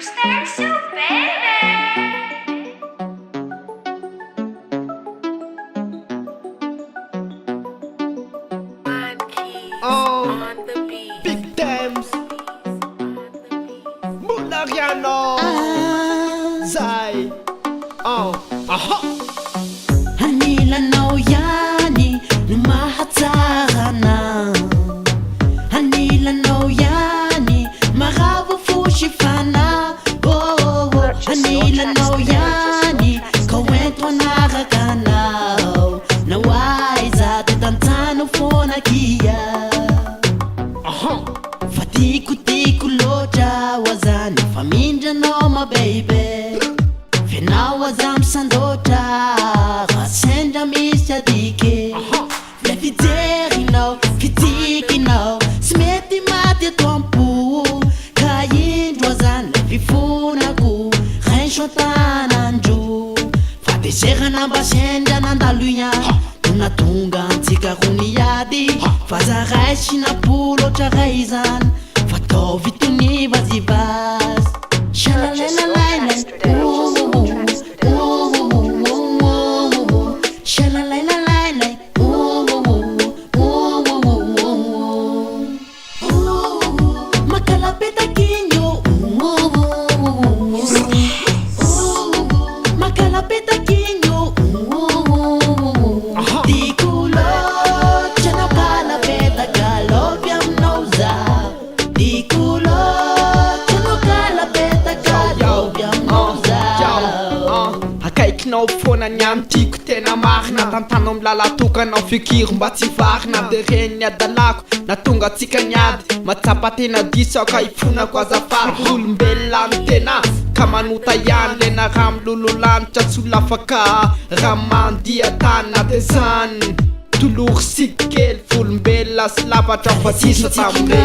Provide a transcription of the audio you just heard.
Extenso, baby. On Big Dams Mulariano Zai aha Hanilanao yani no mahatsarana Hanilanao yani maravo fushifana oh hanilanao yani kawento anarakanao na waiza tetantano fona kia Fatiko loja wazani famindra no my baby Fena wazam sandoja Rasenda misya dike Lefiteri no, fitiki no Smeti mati tompu Kayin wazan lefifuna ku Renshotananju Fatesera namba senda nandalunya Tunatunga antika kuniadi Fazarai sinapulo charaizan Fatovi tuni vazivas Shalalala Shalalala Makalapeta kinyo Makalapeta kinyo Dikulo Chano kalapeta galopiam nauza Dikulo Chano kalapeta galopiam nauza Akaikinao foana ny any tiako tena marina Tantana milala tokanao fikiro mba tsy varina De reny adalako na tonga atsika niady Matsapa tena diso ka ifonako azafady Olombelona ny tena ka manota ihany Lena raha milolo lanitra tsy olo afaka Raha mandia tany na de zany Tolory sikely Olombelona sy lavatra fa sisa tamire